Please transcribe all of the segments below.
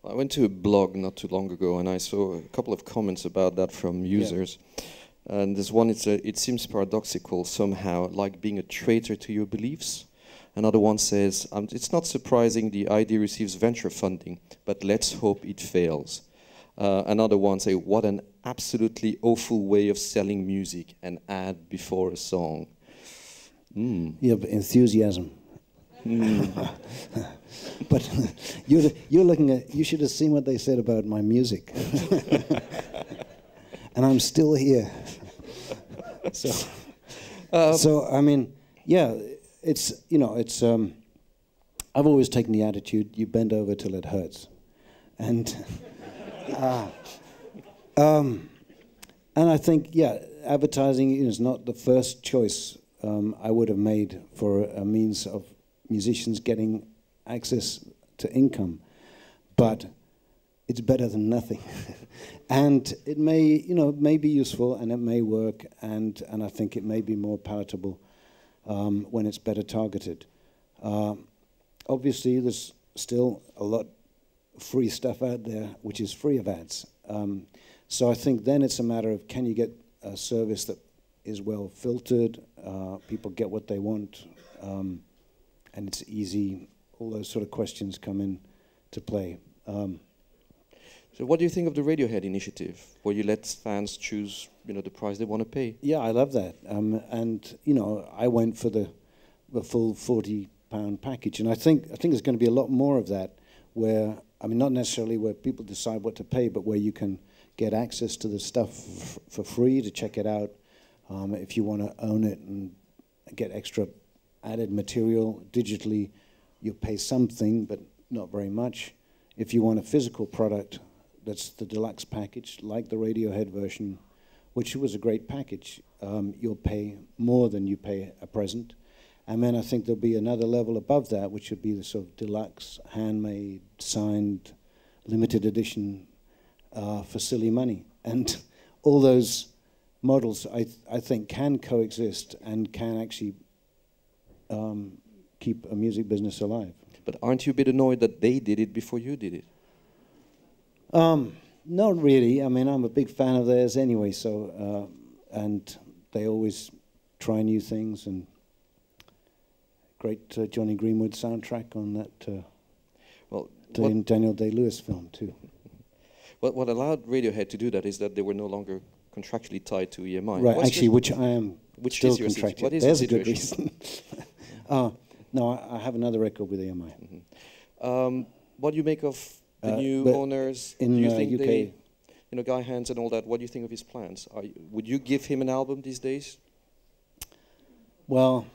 I went to a blog not too long ago, and I saw a couple of comments about that from users. Yeah. And there's one, it seems paradoxical somehow, like being a traitor to your beliefs. Another one says, it's not surprising the idea receives venture funding, but let's hope it fails. Another one say, what an absolutely awful way of selling music, an ad before a song. Yeah, but enthusiasm. But you're looking at, you should have seen what they said about my music. And I'm still here. So I mean, yeah, it's, you know, it's, I've always taken the attitude, you bend over till it hurts. And I think, yeah, advertising is not the first choice I would have made for a means of musicians getting access to income, but it's better than nothing. And it may, you know, may be useful and it may work, and I think it may be more palatable when it's better targeted. Obviously, there's still a lot of free stuff out there, which is free of ads. So I think then it's a matter of, can you get a service that is well filtered, people get what they want, and it's easy. All those sort of questions come in to play. So what do you think of the Radiohead initiative, where you let fans choose, you know, the price they want to pay? Yeah, I love that. And you know, I went for the full £40 package, and I think there's going to be a lot more of that, where, I mean, not necessarily where people decide what to pay, but where you can get access to the stuff for free to check it out. If you want to own it and get extra added material digitally, you pay something, but not very much. If you want a physical product, that's the deluxe package, like the Radiohead version, which was a great package. You'll pay more than you pay a present. And then I think there'll be another level above that, which would be the sort of deluxe, handmade, signed, limited edition for silly money. And all those models, I think, can coexist and can actually keep a music business alive. But aren't you a bit annoyed that they did it before you did it? Not really. I mean, I'm a big fan of theirs anyway, so, and they always try new things, and great Johnny Greenwood soundtrack on that Daniel Day-Lewis film too. What allowed Radiohead to do that is that they were no longer contractually tied to EMI. Right, actually, which I am still contracted. What is There's your a good reason. No, I have another record with EMI. Mm-hmm. What do you make of the new owners? In do you think UK, they, you know, Guy Hands and all that? What do you think of his plans? Would you give him an album these days? Well,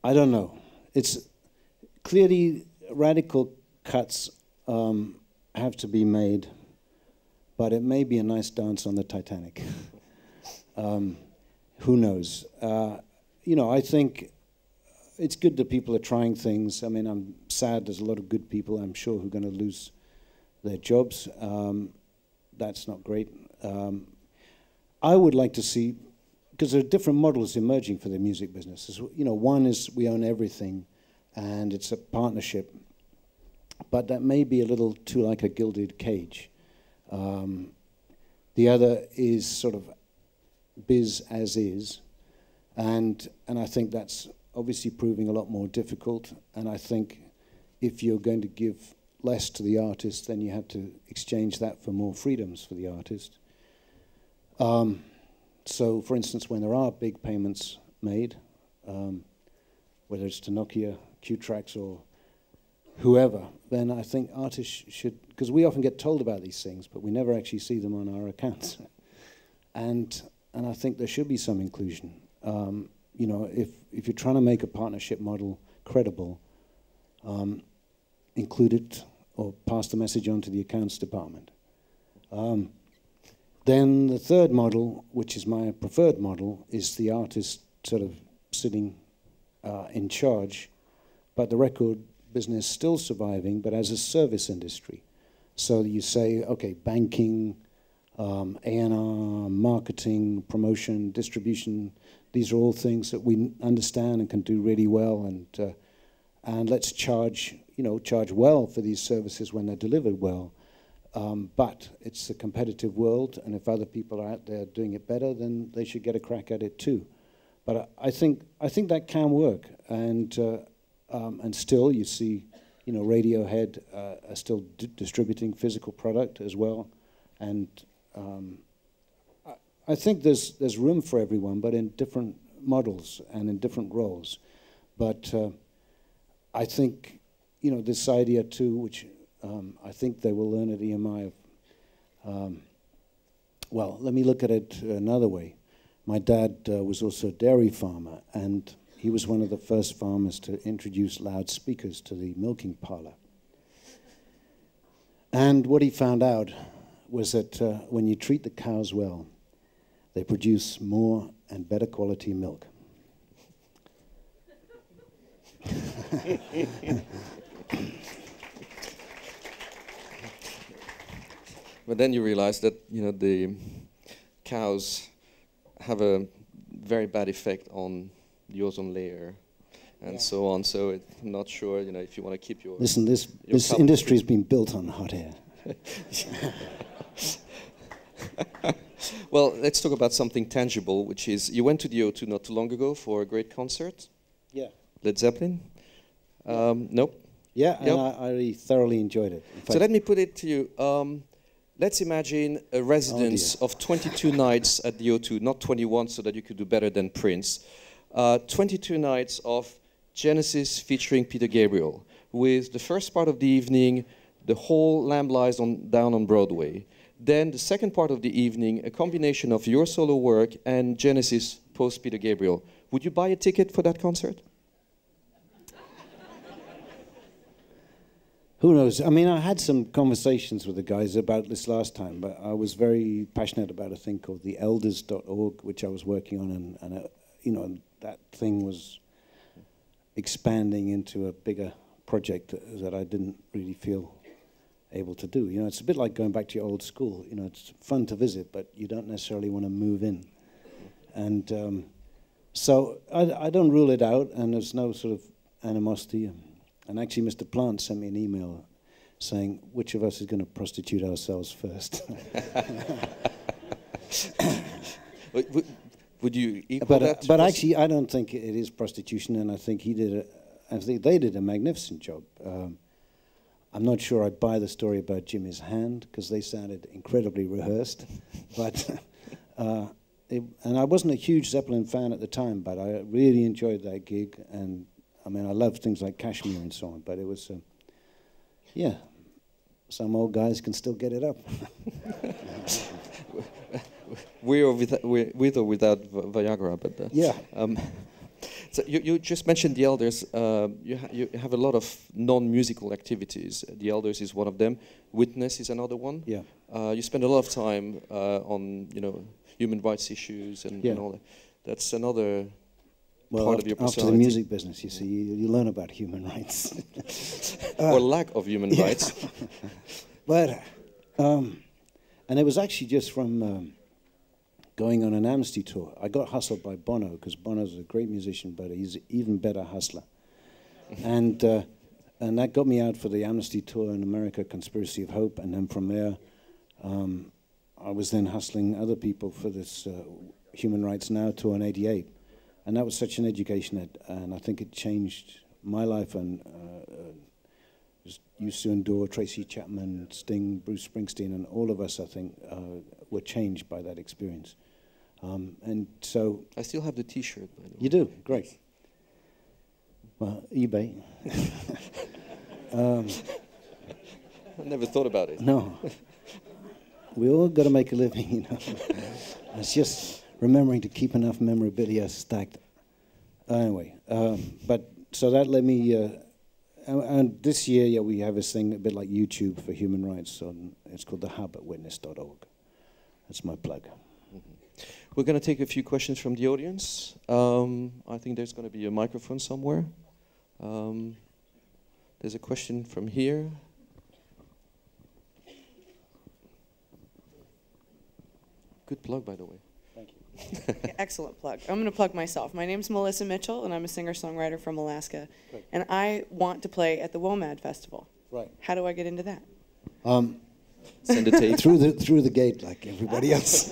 I don't know. It's clearly radical cuts have to be made, but it may be a nice dance on the Titanic. Who knows? You know, I think it's good that people are trying things. I mean, I'm sad there's a lot of good people, I'm sure, who are going to lose their jobs. That's not great. I would like to see, because there are different models emerging for the music business. You know, one is we own everything, and it's a partnership, but that may be a little too like a gilded cage. The other is sort of biz as is, and I think that's obviously proving a lot more difficult, and I think if you're going to give less to the artist, then you have to exchange that for more freedoms for the artist. So, for instance, when there are big payments made, whether it's to Nokia, Q-Trax, or whoever, then I think artists should, because we often get told about these things, but we never actually see them on our accounts. And I think there should be some inclusion. You know, if you're trying to make a partnership model credible, include it or pass the message on to the accounts department. Then the third model, which is my preferred model, is the artist sort of sitting in charge, but the record business still surviving, but as a service industry. So you say, okay, banking, A&R, marketing, promotion, distribution, these are all things that we understand and can do really well, and let's charge, charge well for these services when they're delivered well. But it's a competitive world, and if other people are out there doing it better, then they should get a crack at it too. But I think that can work, and still you see, Radiohead are still distributing physical product as well, and I think there's room for everyone, but in different models and in different roles. But I think, this idea too, which I think they will learn at EMI. Well, let me look at it another way. My dad was also a dairy farmer, and he was one of the first farmers to introduce loudspeakers to the milking parlor. And what he found out was that when you treat the cows well, they produce more and better quality milk. But then you realize that the cows have a very bad effect on the ozone layer and so on. So I'm not sure if you want to keep your listen. This industry has been built on hot air. Well, let's talk about something tangible, which is you went to the O2 not too long ago for a great concert. Yeah. Led Zeppelin. Nope. Yeah, and I really thoroughly enjoyed it. So let me put it to you. Let's imagine a residence of 22 nights at the O2, not 21, so that you could do better than Prince. 22 nights of Genesis featuring Peter Gabriel, with the first part of the evening, the whole Lamb Lies down on Broadway. Then the second part of the evening, a combination of your solo work and Genesis post Peter Gabriel. Would you buy a ticket for that concert? Who knows? I mean, I had some conversations with the guys about this last time, but I was very passionate about a thing called the elders.org, which I was working on, and that thing was expanding into a bigger project that I didn't really feel able to do. It's a bit like going back to your old school. It's fun to visit, but you don't necessarily want to move in. And so I don't rule it out, and there's no sort of animosity. And actually, Mr. Plant sent me an email saying, which of us is going to prostitute ourselves first? Would you equal that? But actually, I don't think it is prostitution, and I think they did a magnificent job. I'm not sure I buy the story about Jimmy's hand, because they sounded incredibly rehearsed. But and I wasn't a huge Zeppelin fan at the time, but I really enjoyed that gig, and I mean, I love things like Kashmir and so on, but it was, some old guys can still get it up. with or without Viagra, but yeah. So you just mentioned the Elders. You have a lot of non-musical activities. The Elders is one of them. Witness is another one. Yeah. You spend a lot of time on human rights issues and all that. That's another. Part of your personality. After the music business, you see, you learn about human rights. Or lack of human rights. But, and it was actually just from going on an Amnesty tour. I got hustled by Bono, because Bono's a great musician, but he's an even better hustler. And that got me out for the Amnesty tour in America, Conspiracy of Hope, and then from there, I was then hustling other people for this Human Rights Now tour in '88. And that was such an education, and I think it changed my life, and used to endure Tracy Chapman, Sting, Bruce Springsteen, and all of us, I think, were changed by that experience. And so... I still have the T-shirt, by the way. You do? Great. Well, eBay. I never thought about it. No. We all got to make a living, It's just... remembering to keep enough memorabilia stacked. Anyway, but so that led me, and this year, we have this thing a bit like YouTube for human rights. It's called the Hub at witness.org. That's my plug. Mm-hmm. We're going to take a few questions from the audience. I think there's going to be a microphone somewhere. There's a question from here. Good plug, by the way. Thank you. Okay, excellent plug. I'm going to plug myself. My name's Melissa Mitchell, and I'm a singer-songwriter from Alaska. Great. And I want to play at the WOMAD Festival. Right. How do I get into that? Send a tape. Through the gate like everybody else.